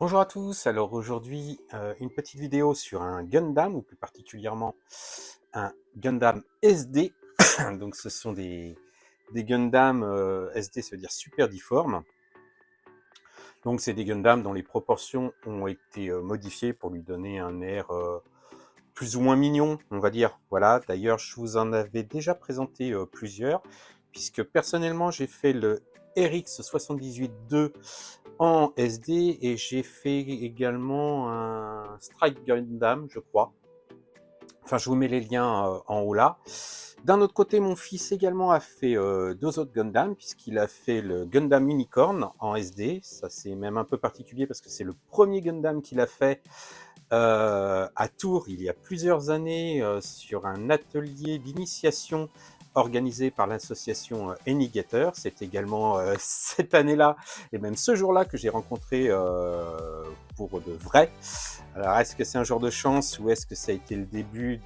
Bonjour à tous, alors aujourd'hui une petite vidéo sur un Gundam, ou plus particulièrement un Gundam SD. Donc ce sont des Gundam SD, ça veut dire super difformes. Donc c'est des Gundam dont les proportions ont été modifiées pour lui donner un air plus ou moins mignon, on va dire. Voilà, d'ailleurs je vous en avais déjà présenté plusieurs, puisque personnellement j'ai fait le RX78-2 en SD et j'ai fait également un Strike Gundam, je crois. Enfin, je vous mets les liens en haut là. D'un autre côté, mon fils également a fait deux autres Gundam, puisqu'il a fait le Gundam Unicorn en SD. Ça, c'est même un peu particulier parce que c'est le premier Gundam qu'il a fait à Tours il y a plusieurs années sur un atelier d'initiation organisé par l'association Enigator. C'est également cette année-là et même ce jour-là que j'ai rencontré pour de vrai. Alors est-ce que c'est un jour de chance ou est-ce que ça a été le début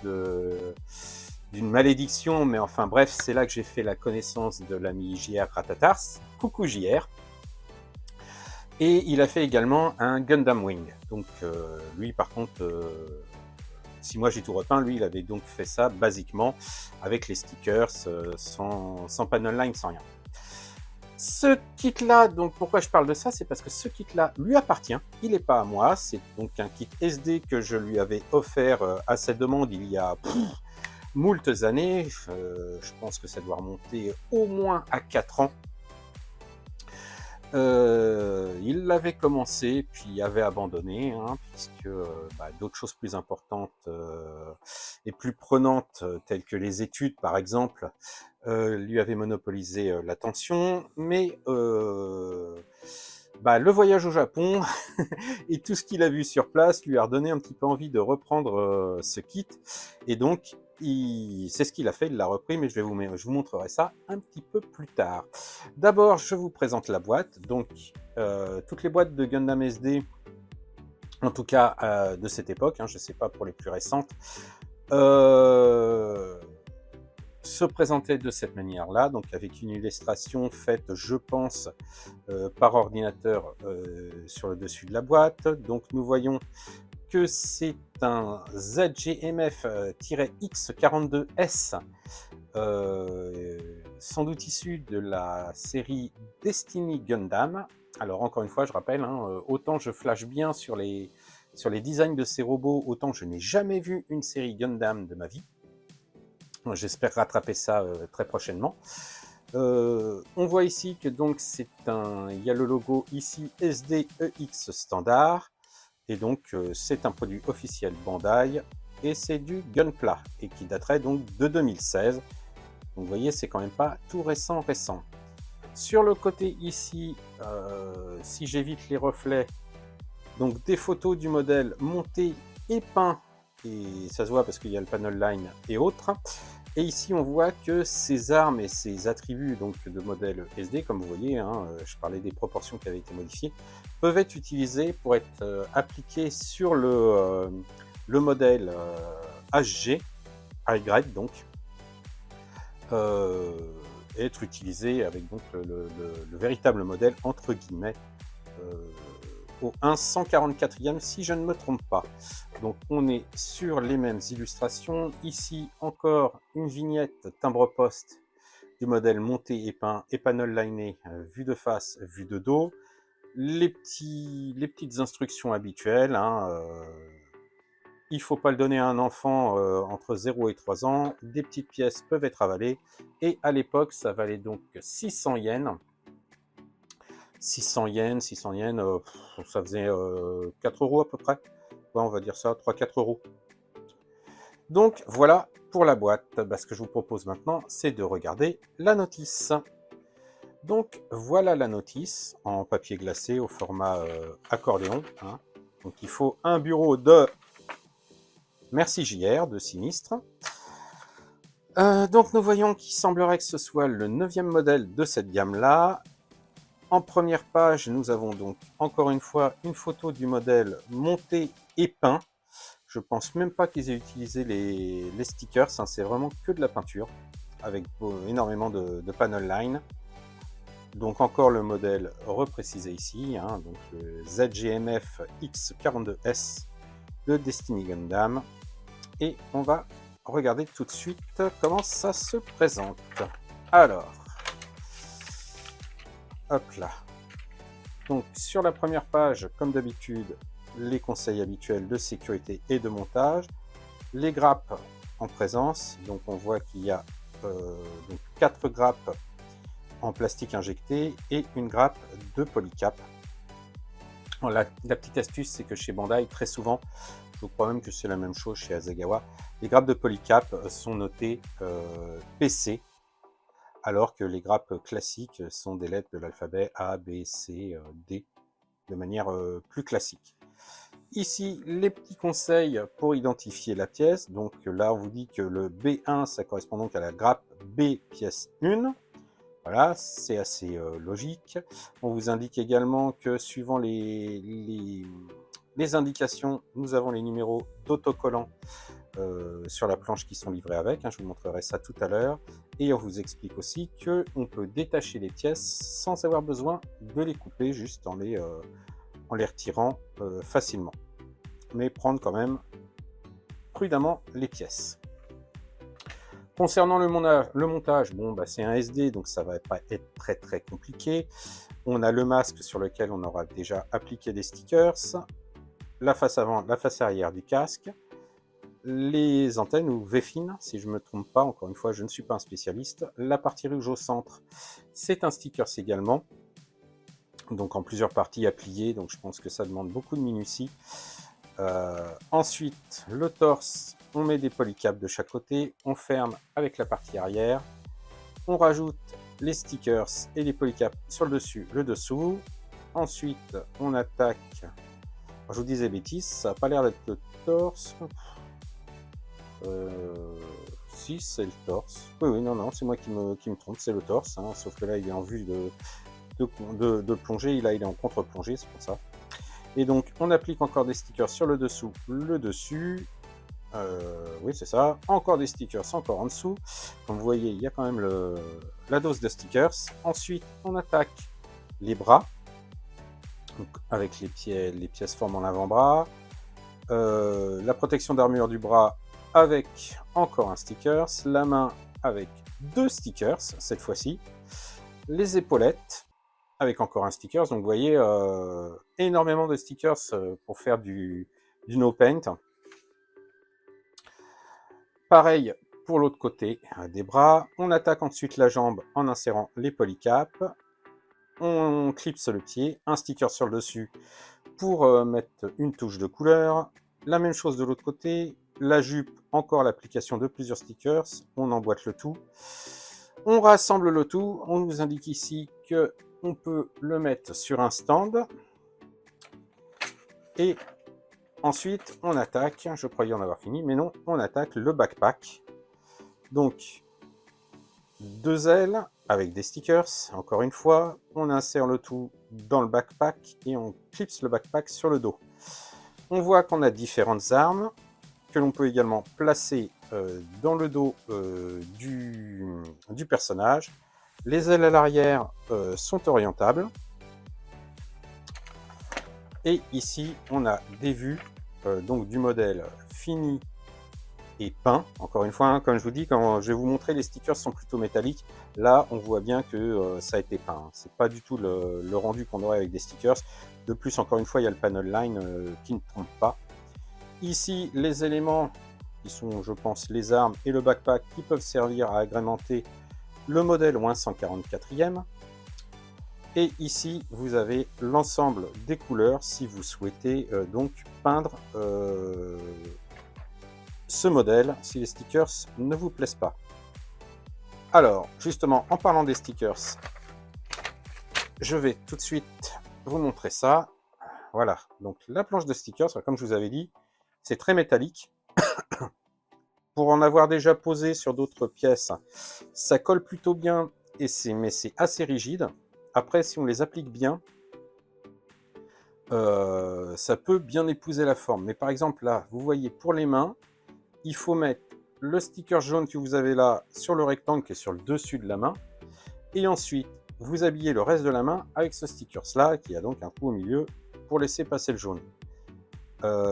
d'une malédiction? Mais enfin bref, c'est là que j'ai fait la connaissance de l'ami JR Ratatars. Coucou JR. Et il a fait également un Gundam Wing. Donc lui par contre, si moi j'ai tout repeint, lui il avait donc fait ça basiquement avec les stickers, sans panel line, sans rien. Ce kit-là, donc pourquoi je parle de ça, c'est parce que ce kit-là lui appartient, il n'est pas à moi, c'est donc un kit SD que je lui avais offert à sa demande il y a moultes années, je pense que ça doit remonter au moins à 4 ans. Il l'avait commencé, puis avait abandonné, hein, puisque d'autres choses plus importantes et plus prenantes, telles que les études par exemple, lui avaient monopolisé l'attention, mais le voyage au Japon et tout ce qu'il a vu sur place lui a redonné un petit peu envie de reprendre ce kit, et donc c'est ce qu'il a fait, il l'a repris, mais je vous montrerai ça un petit peu plus tard. D'abord, je vous présente la boîte. Donc, toutes les boîtes de Gundam SD, en tout cas de cette époque, hein, je ne sais pas pour les plus récentes, se présentaient de cette manière-là, donc avec une illustration faite, je pense, par ordinateur sur le dessus de la boîte. Donc, nous voyons que c'est un ZGMF-X42S, sans doute issu de la série Destiny Gundam. Alors encore une fois, je rappelle, hein, autant je flash bien sur les designs de ces robots, autant je n'ai jamais vu une série Gundam de ma vie. J'espère rattraper ça très prochainement. On voit ici que donc il y a le logo ici SDEX standard. Et donc, c'est un produit officiel Bandai, et c'est du Gunpla, et qui daterait donc de 2016. Donc, vous voyez, c'est quand même pas tout récent. Sur le côté ici, si j'évite les reflets, donc des photos du modèle monté et peint, et ça se voit parce qu'il y a le panel line et autres. Et ici, on voit que ces armes et ces attributs donc, de modèle SD, comme vous voyez, hein, je parlais des proportions qui avaient été modifiées, peuvent être utilisés pour être appliqués sur le modèle HG, Y donc, et être utilisés avec donc, le véritable modèle, entre guillemets, au 144e, si je ne me trompe pas. Donc on est sur les mêmes illustrations. Ici encore une vignette timbre-poste du modèle monté et peint et panel liné, vue de face, vue de dos. Les petites instructions habituelles, hein, il ne faut pas le donner à un enfant entre 0 et 3 ans. Des petites pièces peuvent être avalées. Et à l'époque, ça valait donc 600 yens. 600 yens, ça faisait 4 euros à peu près. Ouais, on va dire ça, 3-4 euros. Donc voilà pour la boîte. Ce que je vous propose maintenant, c'est de regarder la notice. Donc voilà la notice en papier glacé au format accordéon, hein. Donc il faut un bureau de Merci JR, de Sinistre. Donc nous voyons qu'il semblerait que ce soit le 9e modèle de cette gamme-là. En première page, nous avons donc encore une fois une photo du modèle monté et peint. Je pense même pas qu'ils aient utilisé les stickers, hein, c'est vraiment que de la peinture, avec énormément de panel line. Donc encore le modèle reprécisé ici, hein, donc le ZGMF X42S de Destiny Gundam. Et on va regarder tout de suite comment ça se présente. Alors, hop là. Donc sur la première page, comme d'habitude, les conseils habituels de sécurité et de montage, les grappes en présence. Donc on voit qu'il y a 4 grappes en plastique injecté et une grappe de polycap. La petite astuce, c'est que chez Bandai, très souvent, je crois même que c'est la même chose chez Asagawa, les grappes de polycap sont notées PC, alors que les grappes classiques sont des lettres de l'alphabet A, B, C, D, de manière plus classique. Ici, les petits conseils pour identifier la pièce. Donc là, on vous dit que le B1, ça correspond donc à la grappe B pièce 1. Voilà, c'est assez logique. On vous indique également que suivant les indications, nous avons les numéros d'autocollants sur la planche qui sont livrés avec. Je vous montrerai ça tout à l'heure. Et on vous explique aussi qu'on peut détacher les pièces sans avoir besoin de les couper, juste en les retirant facilement. Mais prendre quand même prudemment les pièces. Concernant le montage, bon, c'est un SD, donc ça va pas être très compliqué. On a le masque sur lequel on aura déjà appliqué des stickers, la face avant, la face arrière du casque, les antennes ou V-fin, si je ne me trompe pas, encore une fois, je ne suis pas un spécialiste. La partie rouge au centre, c'est un stickers également, donc en plusieurs parties à plier, donc je pense que ça demande beaucoup de minutie. Ensuite, le torse, on met des polycaps de chaque côté, on ferme avec la partie arrière, on rajoute les stickers et les polycaps sur le dessus, le dessous. Ensuite, on attaque. Alors, je vous disais bêtises, ça n'a pas l'air d'être le torse. Si, c'est le torse. Oui, non, c'est moi qui me trompe, c'est le torse, hein, sauf que là, il est en vue de plongée, là, il est en contre-plongée, c'est pour ça. Et donc, on applique encore des stickers sur le dessous, le dessus. Oui, c'est ça. Encore des stickers, encore en dessous. Comme vous voyez, il y a quand même la dose de stickers. Ensuite, on attaque les bras, donc avec les pièces formant l'avant-bras. La protection d'armure du bras avec encore un stickers. La main avec 2 stickers, cette fois-ci. Les épaulettes avec encore un stickers. Donc vous voyez, énormément de stickers pour faire du no paint. Pareil pour l'autre côté des bras. On attaque ensuite la jambe en insérant les polycaps. On clipse le pied, un sticker sur le dessus pour mettre une touche de couleur. La même chose de l'autre côté. La jupe, encore l'application de plusieurs stickers. On emboîte le tout. On rassemble le tout. On nous indique ici que on peut le mettre sur un stand. Et ensuite, on attaque, je croyais en avoir fini, mais non, on attaque le backpack. Donc, 2 ailes avec des stickers, encore une fois, on insère le tout dans le backpack et on clipse le backpack sur le dos. On voit qu'on a différentes armes que l'on peut également placer dans le dos du personnage. Les ailes à l'arrière sont orientables. Et ici, on a des vues donc du modèle fini et peint. Encore une fois, comme je vous dis, quand je vais vous montrer, les stickers sont plutôt métalliques. Là, on voit bien que ça a été peint. C'est pas du tout le rendu qu'on aurait avec des stickers. De plus, encore une fois, il y a le panel line qui ne trompe pas. Ici, les éléments qui sont, je pense, les armes et le backpack qui peuvent servir à agrémenter le modèle au 144e. Et ici, vous avez l'ensemble des couleurs si vous souhaitez donc peindre ce modèle, si les stickers ne vous plaisent pas. Alors, justement, en parlant des stickers, je vais tout de suite vous montrer ça. Voilà, donc la planche de stickers, comme je vous avais dit, c'est très métallique. Pour en avoir déjà posé sur d'autres pièces, ça colle plutôt bien, mais c'est assez rigide. Après, si on les applique bien, ça peut bien épouser la forme. Mais par exemple, là, vous voyez, pour les mains, il faut mettre le sticker jaune que vous avez là sur le rectangle qui est sur le dessus de la main. Et ensuite, vous habillez le reste de la main avec ce sticker-là, qui a donc un trou au milieu pour laisser passer le jaune.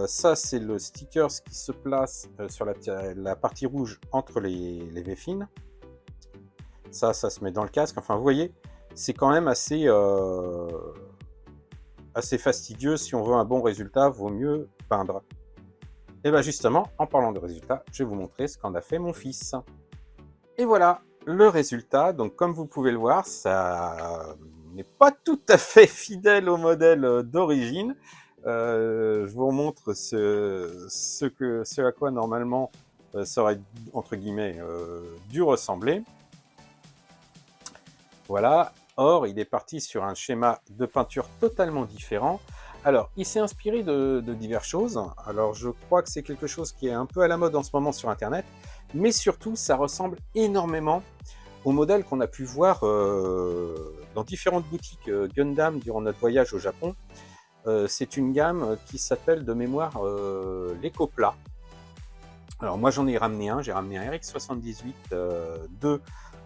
Ça, c'est le sticker qui se place sur la partie rouge entre les V-fines. Ça se met dans le casque. Enfin, vous voyez, c'est quand même assez fastidieux. Si on veut un bon résultat, vaut mieux peindre. Et bien justement, en parlant de résultat, je vais vous montrer ce qu'en a fait mon fils. Et voilà, le résultat. Donc comme vous pouvez le voir, ça n'est pas tout à fait fidèle au modèle d'origine. Je vous montre ce à quoi normalement ça aurait, entre guillemets, dû ressembler. Voilà. Or, il est parti sur un schéma de peinture totalement différent. Alors, il s'est inspiré de diverses choses. Alors, je crois que c'est quelque chose qui est un peu à la mode en ce moment sur Internet. Mais surtout, ça ressemble énormément au modèle qu'on a pu voir dans différentes boutiques Gundam durant notre voyage au Japon. C'est une gamme qui s'appelle de mémoire l'Ecopla. Alors, moi, j'en ai ramené un. J'ai ramené un RX78-2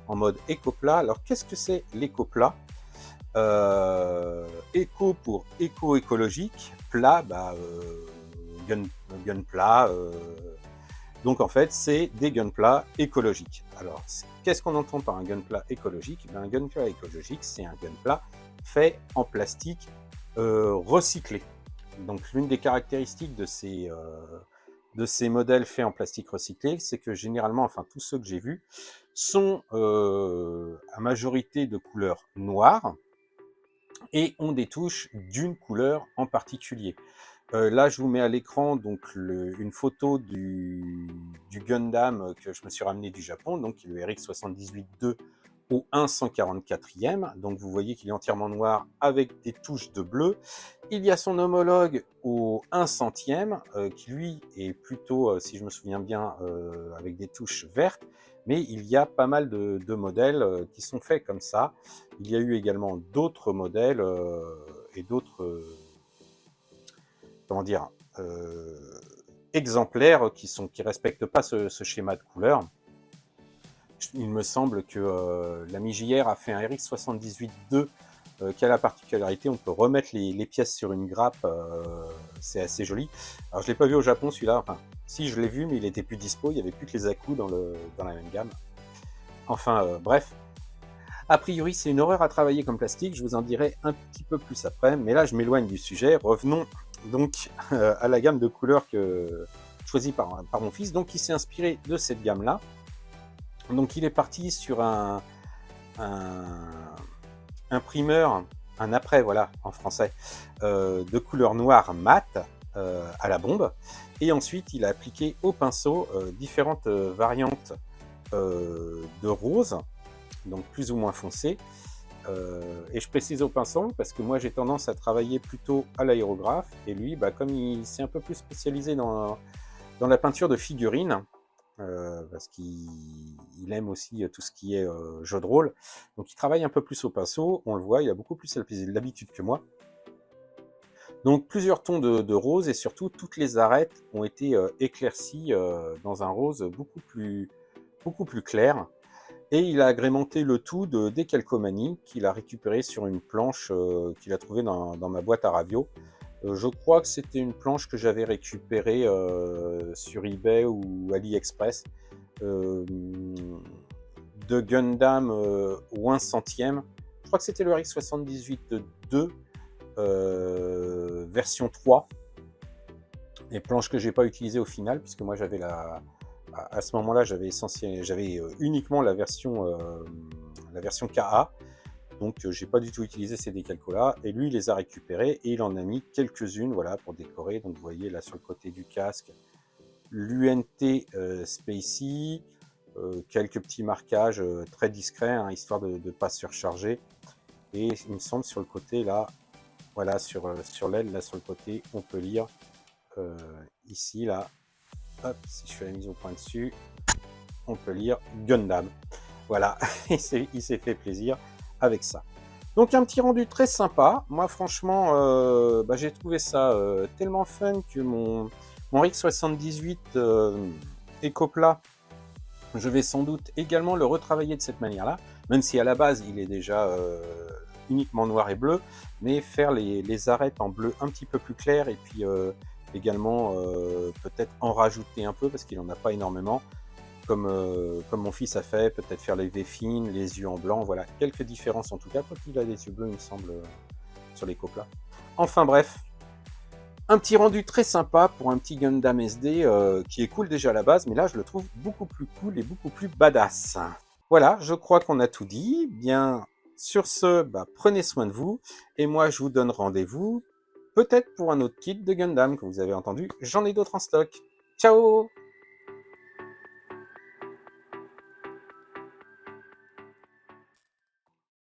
en mode Ecopla. Alors, qu'est-ce que c'est l'Ecopla? Éco pour éco-écologique, plat, gun plat. Donc en fait, c'est des gunplats écologiques. Alors, qu'est-ce qu'on entend par un gunplat écologique? Un gunplat écologique, c'est un gunplat fait en plastique recyclé. Donc l'une des caractéristiques de ces modèles faits en plastique recyclé, c'est que généralement, enfin tous ceux que j'ai vus, sont à majorité de couleur noire et ont des touches d'une couleur en particulier. Là, je vous mets à l'écran donc une photo du Gundam que je me suis ramené du Japon, donc le RX78-2 au 1/144e. Donc vous voyez qu'il est entièrement noir avec des touches de bleu. Il y a son homologue au 1/100e qui lui est plutôt, si je me souviens bien, avec des touches vertes. Mais il y a pas mal de modèles qui sont faits comme ça. Il y a eu également d'autres modèles et d'autres comment dire, exemplaires qui respectent pas ce schéma de couleur. Il me semble que l'ami JR a fait un RX78-2 qui a la particularité, on peut remettre les pièces sur une grappe, c'est assez joli. Alors je l'ai pas vu au Japon celui-là, enfin si je l'ai vu, mais il était plus dispo, il y avait plus que les à-coups dans la même gamme. Enfin bref, a priori c'est une horreur à travailler comme plastique, je vous en dirai un petit peu plus après, mais là je m'éloigne du sujet. Revenons donc à la gamme de couleurs choisie par mon fils. Donc il s'est inspiré de cette gamme là. Donc il est parti sur un primeur, un après, voilà, en français, de couleur noire mat à la bombe. Et ensuite, il a appliqué au pinceau différentes variantes de rose, donc plus ou moins foncé. Et je précise au pinceau parce que moi j'ai tendance à travailler plutôt à l'aérographe. Et lui, comme il s'est un peu plus spécialisé dans la peinture de figurines, parce qu'il aime aussi tout ce qui est jeu de rôle. Donc il travaille un peu plus au pinceau, on le voit, il a beaucoup plus l'habitude que moi. Donc plusieurs tons de rose et surtout toutes les arêtes ont été éclaircies dans un rose beaucoup plus clair. Et il a agrémenté le tout de décalcomanie qu'il a récupéré sur une planche qu'il a trouvée dans ma boîte à ravio. Je crois que c'était une planche que j'avais récupérée sur eBay ou AliExpress de Gundam au 1/100e. Je crois que c'était le RX78-2 version 3. Les planches que j'ai pas utilisées au final, puisque moi j'avais à ce moment-là j'avais uniquement la version KA. Donc j'ai pas du tout utilisé ces décalcos-là, et lui il les a récupérés et il en a mis quelques-unes, voilà, pour décorer. Donc vous voyez là sur le côté du casque, l'UNT Spacey, quelques petits marquages très discrets, hein, histoire de ne pas surcharger. Et il me semble sur le côté là, voilà, sur l'aile là sur le côté, on peut lire ici là, hop, si je fais la mise au point dessus, on peut lire Gundam. Voilà, il s'est fait plaisir avec ça. Donc un petit rendu très sympa. Moi franchement j'ai trouvé ça tellement fun que mon RX78 Ecopla Je vais sans doute également le retravailler de cette manière-là, même si à la base il est déjà uniquement noir et bleu, mais faire les arêtes en bleu un petit peu plus clair et puis également peut-être en rajouter un peu parce qu'il n'en a pas énormément, comme mon fils a fait, peut-être faire les V fines, les yeux en blanc, voilà, quelques différences en tout cas, quoi qu'il a les yeux bleus il me semble sur les coques là. Enfin bref, un petit rendu très sympa pour un petit Gundam SD qui est cool déjà à la base, mais là je le trouve beaucoup plus cool et beaucoup plus badass. Voilà, je crois qu'on a tout dit. Bien, sur ce, bah, prenez soin de vous, et moi je vous donne rendez-vous peut-être pour un autre kit de Gundam que vous avez entendu. J'en ai d'autres en stock. Ciao!